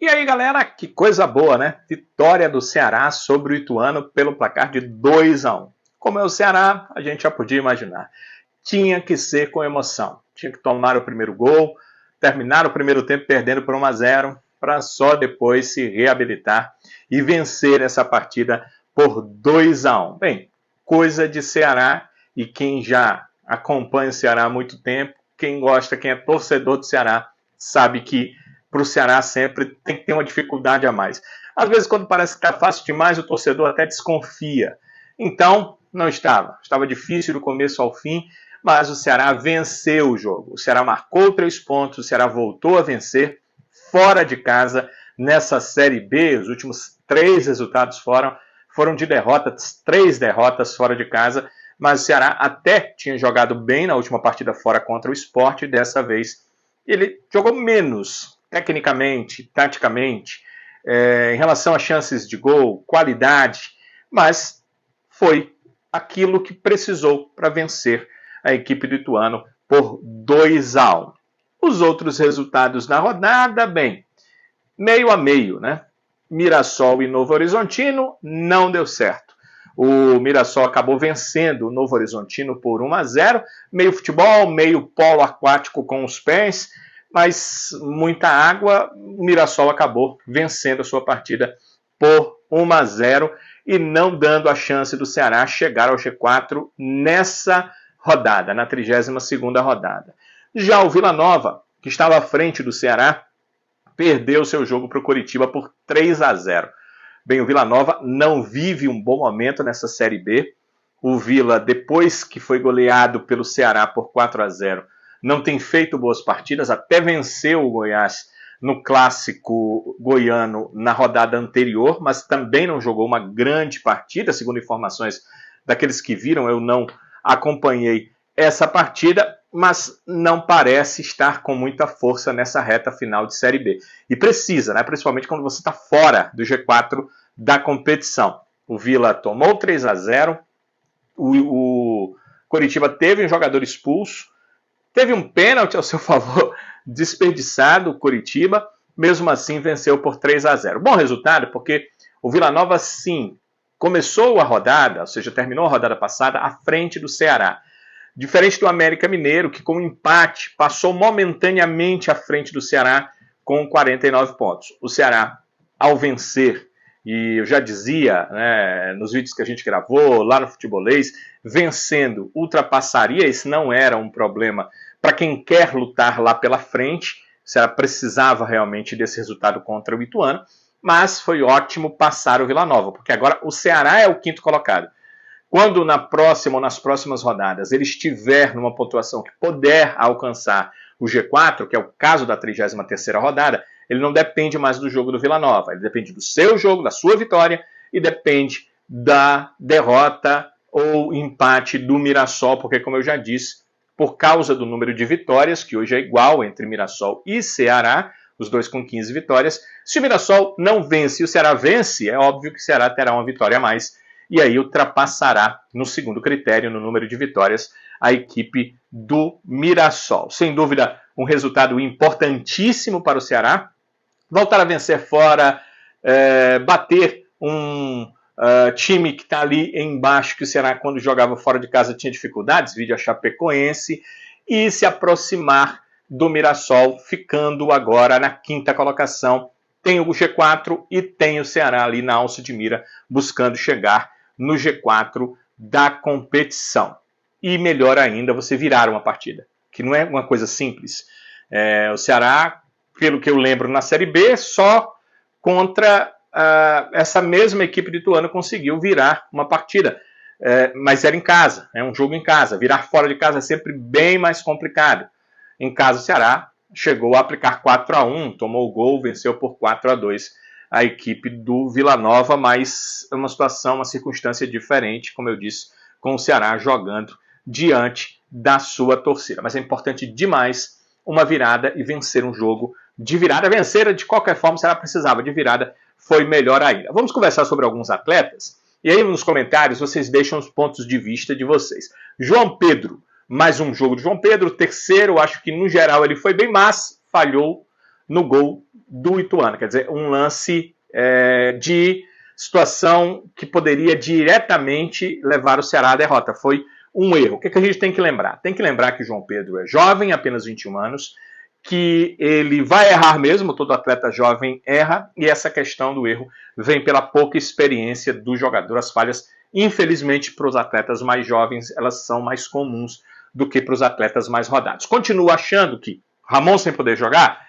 E aí, galera, que coisa boa, né? Vitória do Ceará sobre o Ituano pelo placar de 2-1. Como é o Ceará, a gente já podia imaginar. Tinha que ser com emoção. Tinha que tomar o primeiro gol, terminar o primeiro tempo perdendo por 1-0, para só depois se reabilitar e vencer essa partida por 2-1. Bem, coisa de Ceará, e quem já acompanha o Ceará há muito tempo, quem gosta, quem é torcedor do Ceará, sabe que para o Ceará sempre tem que ter uma dificuldade a mais. Às vezes, quando parece que está fácil demais, o torcedor até desconfia. Então, não estava. Estava difícil do começo ao fim, mas o Ceará venceu o jogo. O Ceará marcou 3 pontos, o Ceará voltou a vencer fora de casa nessa Série B. Os últimos 3 resultados foram de derrotas, 3 derrotas fora de casa, mas o Ceará até tinha jogado bem na última partida fora contra o Sport, e dessa vez ele jogou menos tecnicamente, taticamente, em relação a chances de gol, qualidade, mas foi aquilo que precisou para vencer a equipe do Ituano por 2-1. Os outros resultados na rodada, bem, meio a meio, né? Mirassol e Novo Horizontino não deu certo. O Mirassol acabou vencendo o Novo Horizontino por 1-0, meio futebol, meio polo aquático com os pés, mas muita água. O Mirassol acabou vencendo a sua partida por 1-0 e não dando a chance do Ceará chegar ao G4 nessa rodada, na 32ª rodada. Já o Vila Nova, que estava à frente do Ceará, perdeu seu jogo para o Coritiba por 3-0. Bem, o Vila Nova não vive um bom momento nessa Série B. O Vila, depois que foi goleado pelo Ceará por 4-0, não tem feito boas partidas, até venceu o Goiás no clássico goiano na rodada anterior, mas também não jogou uma grande partida, segundo informações daqueles que viram. Eu não acompanhei essa partida, mas não parece estar com muita força nessa reta final de Série B. E precisa, né? Principalmente quando você está fora do G4 da competição. O Vila tomou 3-0, o Coritiba teve um jogador expulso, teve um pênalti ao seu favor desperdiçado, o Coritiba, mesmo assim venceu por 3-0. Bom resultado, porque o Vila Nova, sim, começou a rodada, ou seja, terminou a rodada passada à frente do Ceará. Diferente do América Mineiro, que com um empate passou momentaneamente à frente do Ceará com 49 pontos. O Ceará, ao vencer, e eu já dizia, né, nos vídeos que a gente gravou, lá no Futebolês, vencendo, ultrapassaria. Esse não era um problema para quem quer lutar lá pela frente. O Ceará precisava realmente desse resultado contra o Ituano, mas foi ótimo passar o Vila Nova, porque agora o Ceará é o 5º colocado. Quando na próxima ou nas próximas rodadas ele estiver numa pontuação que puder alcançar o G4, que é o caso da 33ª rodada, ele não depende mais do jogo do Vila Nova, ele depende do seu jogo, da sua vitória, e depende da derrota ou empate do Mirassol, porque, como eu já disse, por causa do número de vitórias, que hoje é igual entre Mirassol e Ceará, os dois com 15 vitórias, se o Mirassol não vence e o Ceará vence, é óbvio que o Ceará terá uma vitória a mais, e aí ultrapassará, no segundo critério, no número de vitórias, a equipe do Mirassol. Sem dúvida, um resultado importantíssimo para o Ceará. Voltar a vencer fora, bater um time que está ali embaixo, que o Ceará, quando jogava fora de casa, tinha dificuldades, vídeo a Chapecoense, e se aproximar do Mirassol, ficando agora na 5ª colocação. Tem o G4 e tem o Ceará ali na alça de mira, buscando chegar no G4 da competição. E melhor ainda, você virar uma partida, que não é uma coisa simples. O Ceará, pelo que eu lembro na Série B, só contra essa mesma equipe de Ituano conseguiu virar uma partida. Mas era em casa, é um jogo em casa. Virar fora de casa é sempre bem mais complicado. Em casa, o Ceará chegou a aplicar 4-1, tomou o gol, venceu por 4-2 a equipe do Vila Nova, mas é uma situação, uma circunstância diferente, como eu disse, com o Ceará jogando diante da sua torcida. Mas é importante demais uma virada e vencer um jogo de virada. Vencer de qualquer forma, o Ceará precisava de virada, foi melhor ainda. Vamos conversar sobre alguns atletas, e aí nos comentários vocês deixam os pontos de vista de vocês. João Pedro, mais um jogo de João Pedro, terceiro, acho que no geral ele foi bem, mas falhou no gol do Ituano, quer dizer, um lance de situação que poderia diretamente levar o Ceará à derrota. Foi um erro. O que a gente tem que lembrar? Tem que lembrar que o João Pedro é jovem, apenas 21 anos, que ele vai errar mesmo, todo atleta jovem erra, e essa questão do erro vem pela pouca experiência do jogador. As falhas, infelizmente, para os atletas mais jovens, elas são mais comuns do que para os atletas mais rodados. Continuo achando que Ramon sem poder jogar,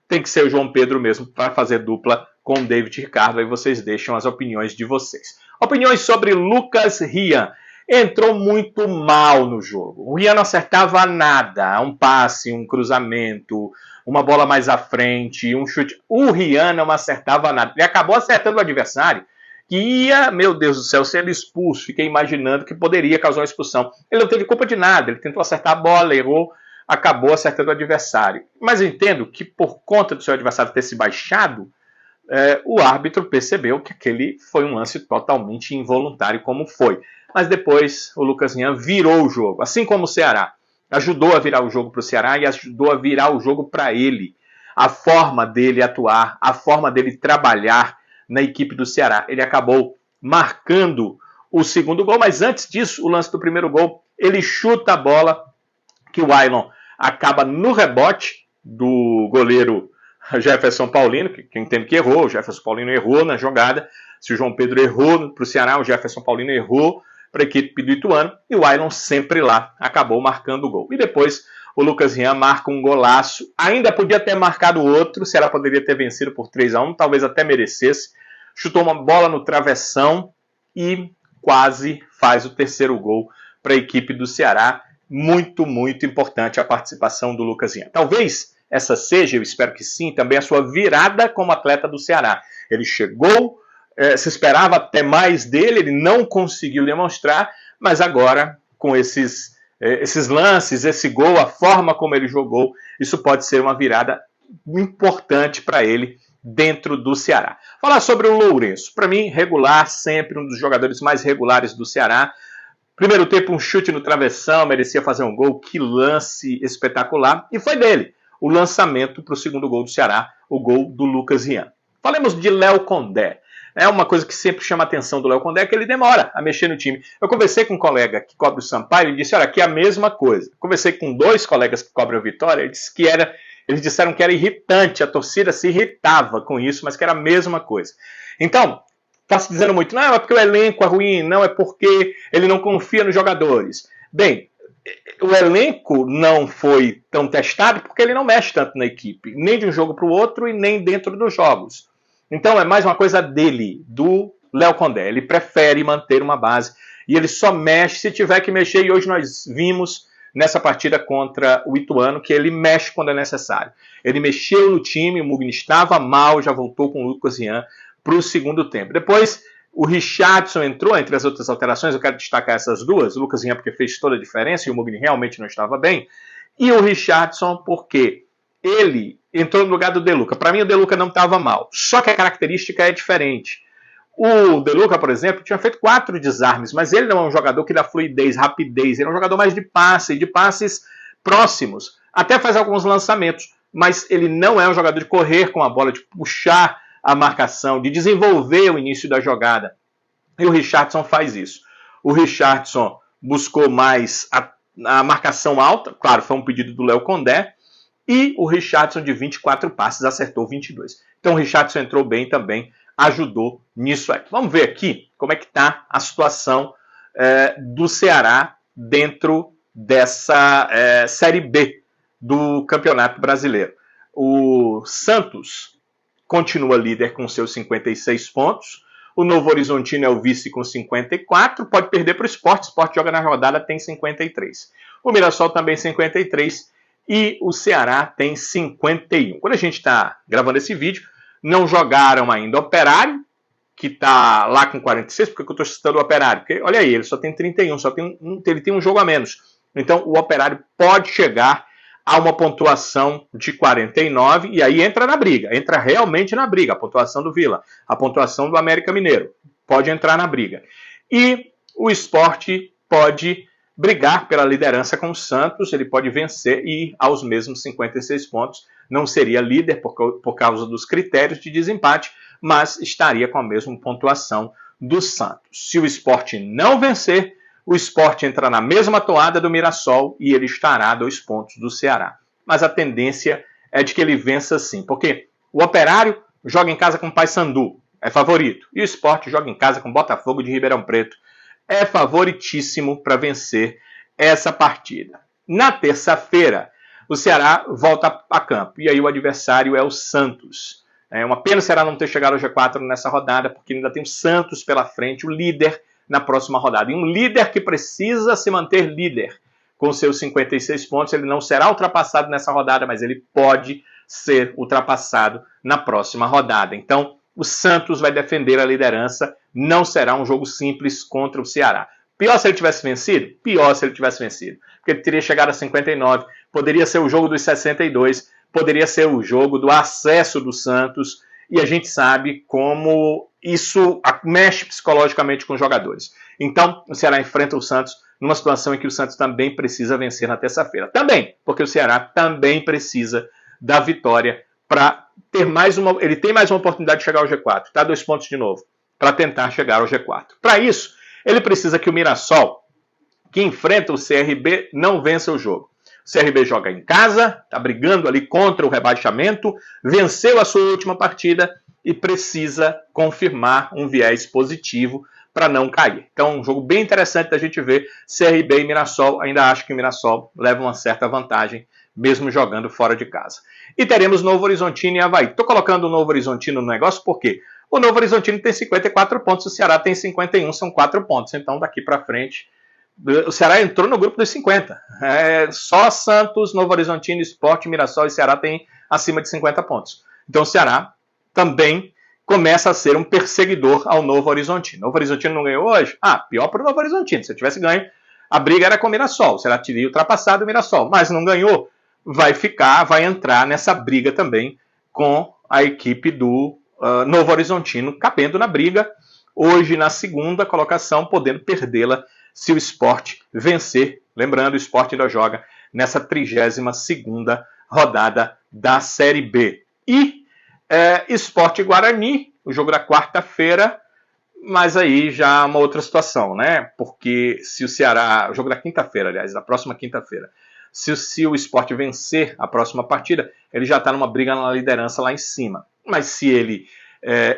tem que ser o João Pedro mesmo para fazer dupla com o David Ricardo. Aí vocês deixam as opiniões de vocês. Opiniões sobre Lucas Rian. Entrou muito mal no jogo. O Rian não acertava nada. Um passe, um cruzamento, uma bola mais à frente, um chute. O Rian não acertava nada. Ele acabou acertando o adversário, que ia, meu Deus do céu, ser expulso. Fiquei imaginando que poderia causar uma expulsão. Ele não teve culpa de nada. Ele tentou acertar a bola, errou, acabou acertando o adversário. Mas eu entendo que por conta do seu adversário ter se baixado, o árbitro percebeu que aquele foi um lance totalmente involuntário, como foi. Mas depois o Lucas Rian virou o jogo, assim como o Ceará. Ajudou a virar o jogo para o Ceará e ajudou a virar o jogo para ele. A forma dele atuar, a forma dele trabalhar na equipe do Ceará. Ele acabou marcando o segundo gol, mas antes disso, o lance do primeiro gol, ele chuta a bola, que o Wailon acaba no rebote do goleiro Jefferson Paulino, que entende que errou, o Jefferson Paulino errou na jogada. Se o João Pedro errou para o Ceará, o Jefferson Paulino errou para a equipe do Ituano, e o Wailon sempre lá acabou marcando o gol. E depois o Lucas Rian marca um golaço, ainda podia ter marcado outro, o Ceará poderia ter vencido por 3-1, talvez até merecesse. Chutou uma bola no travessão e quase faz o terceiro gol para a equipe do Ceará. Muito, muito importante a participação do Lucas Rian. Talvez essa seja, eu espero que sim, também a sua virada como atleta do Ceará. Ele chegou, se esperava até mais dele, ele não conseguiu demonstrar, mas agora, com esses lances, esse gol, a forma como ele jogou, isso pode ser uma virada importante para ele dentro do Ceará. Falar sobre o Lourenço. Para mim, regular, sempre um dos jogadores mais regulares do Ceará. Primeiro tempo, um chute no travessão, merecia fazer um gol, que lance espetacular, e foi dele o lançamento para o segundo gol do Ceará, o gol do Lucas Rian. Falemos de Léo Condé. É uma coisa que sempre chama a atenção do Léo Condé, que ele demora a mexer no time. Eu conversei com um colega que cobre o Sampaio e disse, olha, aqui é a mesma coisa. Conversei com 2 colegas que cobrem o Vitória, eles disseram que era irritante, a torcida se irritava com isso, mas que era a mesma coisa. Então, está se dizendo muito, não, é porque o elenco é ruim, não, é porque ele não confia nos jogadores. Bem, o elenco não foi tão testado porque ele não mexe tanto na equipe, nem de um jogo para o outro e nem dentro dos jogos. Então é mais uma coisa dele, do Léo Condé. Ele prefere manter uma base e ele só mexe se tiver que mexer. E hoje nós vimos nessa partida contra o Ituano que ele mexe quando é necessário. Ele mexeu no time, o Mugni estava mal, já voltou com o Lucas Rian para o segundo tempo. Depois o Richardson entrou, entre as outras alterações, eu quero destacar essas duas. O Lucas Rian porque fez toda a diferença e o Mugni realmente não estava bem. E o Richardson porque ele entrou no lugar do De Luca. Para mim o De Luca não estava mal, só que a característica é diferente. O De Luca, por exemplo, tinha feito 4 desarmes, mas ele não é um jogador que dá fluidez, rapidez, ele é um jogador mais de passe, de passes próximos. Até faz alguns lançamentos, mas ele não é um jogador de correr com a bola, de puxar a marcação, de desenvolver o início da jogada. E o Richardson faz isso. O Richardson buscou mais a marcação alta, claro, foi um pedido do Léo Condé, e o Richardson de 24 passes acertou 22. Então o Richardson entrou bem também, ajudou nisso aí. Vamos ver aqui como é que está a situação do Ceará dentro dessa Série B do Campeonato Brasileiro. O Santos continua líder com seus 56 pontos. O Novo Horizontino é o vice com 54. Pode perder para o Sport. O Sport joga na rodada, tem 53. O Mirassol também 53. E o Ceará tem 51. Quando a gente está gravando esse vídeo, não jogaram ainda Operário, que está lá com 46. Por que eu estou citando o Operário? Porque, olha aí, ele só tem 31, ele tem um jogo a menos. Então, o Operário pode chegar a uma pontuação de 49 e aí entra na briga, entra realmente na briga. A pontuação do Vila, a pontuação do América Mineiro, pode entrar na briga. E o Sport pode brigar pela liderança com o Santos, ele pode vencer e ir aos mesmos 56 pontos. Não seria líder por causa dos critérios de desempate, mas estaria com a mesma pontuação do Santos. Se o Sport não vencer, o Sport entra na mesma toada do Mirassol e ele estará a 2 pontos do Ceará. Mas a tendência é de que ele vença sim, porque o Operário joga em casa com o Paysandu, é favorito, e o Sport joga em casa com o Botafogo de Ribeirão Preto, é favoritíssimo para vencer essa partida. Na terça-feira, o Ceará volta a campo, e aí o adversário é o Santos. É uma pena o Ceará não ter chegado ao G4 nessa rodada, porque ainda tem o Santos pela frente, o líder na próxima rodada. E um líder que precisa se manter líder com seus 56 pontos. Ele não será ultrapassado nessa rodada, mas ele pode ser ultrapassado na próxima rodada. Então, o Santos vai defender a liderança. Não será um jogo simples contra o Ceará. Pior se ele tivesse vencido? Pior se ele tivesse vencido. Porque ele teria chegado a 59. Poderia ser o jogo dos 62. Poderia ser o jogo do acesso do Santos. E a gente sabe como isso mexe psicologicamente com os jogadores. Então, o Ceará enfrenta o Santos numa situação em que o Santos também precisa vencer na terça-feira. Também, porque o Ceará também precisa da vitória para ter mais uma... Ele tem mais uma oportunidade de chegar ao G4. Tá 2 pontos de novo, para tentar chegar ao G4. Para isso, ele precisa que o Mirassol, que enfrenta o CRB, não vença o jogo. O CRB joga em casa, está brigando ali contra o rebaixamento, venceu a sua última partida e precisa confirmar um viés positivo para não cair. Então, um jogo bem interessante da gente ver. CRB e Mirassol, ainda acho que o Mirassol leva uma certa vantagem, mesmo jogando fora de casa. E teremos Novo Horizontino e Avaí. Estou colocando o Novo Horizontino no negócio porque o Novo Horizontino tem 54 pontos, o Ceará tem 51, são 4 pontos. Então, daqui para frente, o Ceará entrou no grupo dos 50. Só Santos, Novo Horizontino, Sport, Mirassol e Ceará tem acima de 50 pontos. Então, o Ceará também começa a ser um perseguidor ao Novo Horizontino. Novo Horizontino não ganhou hoje? Pior para o Novo Horizontino. Se tivesse ganho, a briga era com o Mirassol. O Ceará teria ultrapassado o Mirassol, mas não ganhou. Vai entrar nessa briga também com a equipe do Novo Horizontino, cabendo na briga. Hoje, na segunda colocação, podendo perdê-la se o Sport vencer. Lembrando, o Sport ainda joga nessa 32ª rodada da Série B. E Sport e Guarani, o jogo da quarta-feira, mas aí já uma outra situação, né? Porque se o Ceará, o jogo da quinta-feira, aliás, da próxima quinta-feira, se o Sport vencer a próxima partida, ele já está numa briga na liderança lá em cima. Mas se ele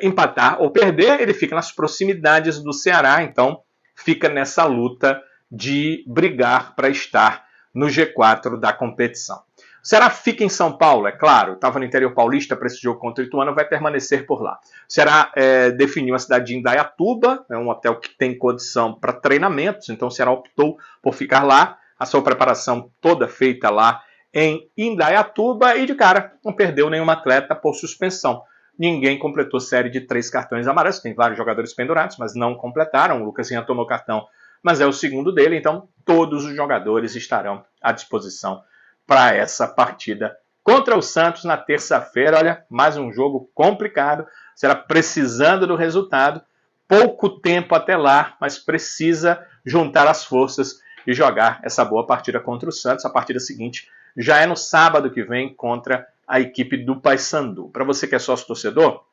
empatar ou perder, ele fica nas proximidades do Ceará, então fica nessa luta de brigar para estar no G4 da competição. O Ceará fica em São Paulo, é claro, estava no interior paulista para esse jogo contra o Ituano, vai permanecer por lá. O Ceará definiu a cidade de Indaiatuba, é um hotel que tem condição para treinamentos, então o Ceará optou por ficar lá, a sua preparação toda feita lá em Indaiatuba e de cara não perdeu nenhum atleta por suspensão. Ninguém completou série de 3 cartões amarelos, tem vários jogadores pendurados, mas não completaram, o Lucas já tomou cartão, mas é o segundo dele, então todos os jogadores estarão à disposição para essa partida contra o Santos na terça-feira. Olha, mais um jogo complicado, será precisando do resultado, pouco tempo até lá, mas precisa juntar as forças e jogar essa boa partida contra o Santos. A partida seguinte já é no sábado que vem contra a equipe do Paysandu. Para você que é sócio torcedor,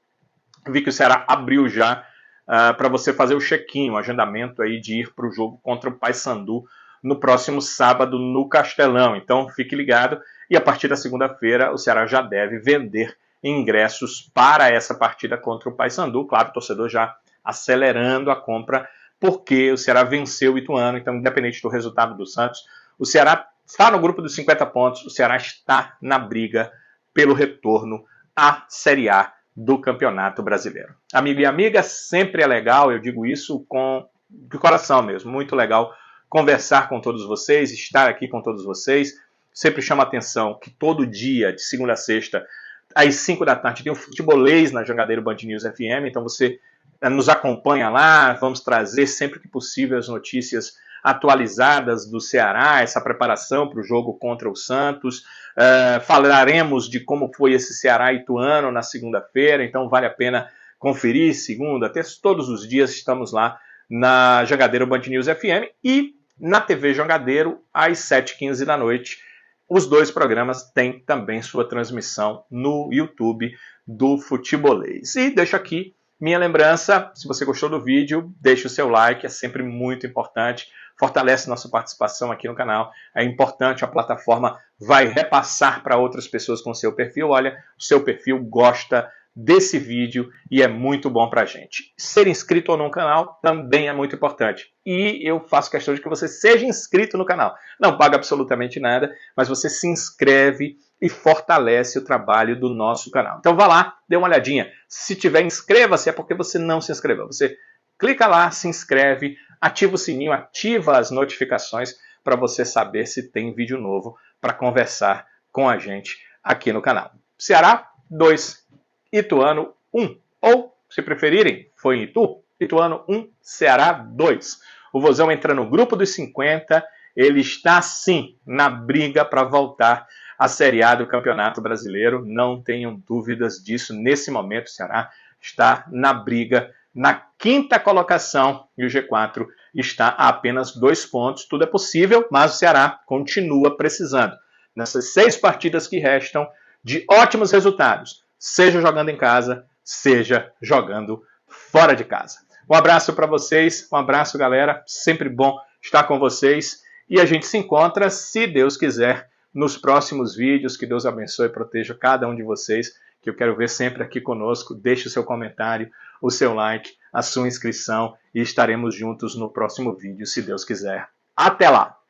vi que o Ceará abriu já para você fazer o check-in, o agendamento aí de ir para o jogo contra o Paysandu no próximo sábado no Castelão. Então fique ligado e a partir da segunda-feira o Ceará já deve vender ingressos para essa partida contra o Paysandu. Claro, o torcedor já acelerando a compra porque o Ceará venceu o Ituano, então independente do resultado do Santos, o Ceará está no grupo dos 50 pontos, o Ceará está na briga pelo retorno à Série A do Campeonato Brasileiro. Amigo e amiga, sempre é legal, eu digo isso de coração mesmo, muito legal conversar com todos vocês, estar aqui com todos vocês. Sempre chama a atenção que todo dia, de segunda a sexta, às 5 da tarde, tem um futebolês na Jangadeiro Band News FM, então você nos acompanha lá, vamos trazer sempre que possível as notícias atualizadas do Ceará, essa preparação para o jogo contra o Santos. Falaremos de como foi esse Ceará Ituano na segunda-feira, então vale a pena conferir segunda, terça, todos os dias estamos lá na Jangadeiro Band News FM e na TV Jangadeiro, às 7h15 da noite. Os dois programas têm também sua transmissão no YouTube do Futebolês. E deixo aqui minha lembrança, se você gostou do vídeo, deixe o seu like, é sempre muito importante, fortalece nossa participação aqui no canal, é importante, a plataforma vai repassar para outras pessoas com o seu perfil, olha, o seu perfil gosta desse vídeo e é muito bom para a gente. Ser inscrito ou não no canal também é muito importante. E eu faço questão de que você seja inscrito no canal. Não paga absolutamente nada, mas você se inscreve e fortalece o trabalho do nosso canal. Então vá lá, dê uma olhadinha. Se tiver, inscreva-se, é porque você não se inscreveu. Você clica lá, se inscreve, ativa o sininho, ativa as notificações para você saber se tem vídeo novo para conversar com a gente aqui no canal. Ceará 2. Ituano 1, ou, se preferirem, foi em Itu, Ituano 1, Ceará 2. O Vozão entra no grupo dos 50, ele está sim na briga para voltar à Série A do Campeonato Brasileiro, não tenham dúvidas disso, nesse momento o Ceará está na briga, na 5ª colocação, e o G4 está a apenas 2 pontos, tudo é possível, mas o Ceará continua precisando, nessas 6 partidas que restam, de ótimos resultados, seja jogando em casa, seja jogando fora de casa. Um abraço para vocês, um abraço, galera. Sempre bom estar com vocês. E a gente se encontra, se Deus quiser, nos próximos vídeos. Que Deus abençoe e proteja cada um de vocês, que eu quero ver sempre aqui conosco. Deixe o seu comentário, o seu like, a sua inscrição e estaremos juntos no próximo vídeo, se Deus quiser. Até lá!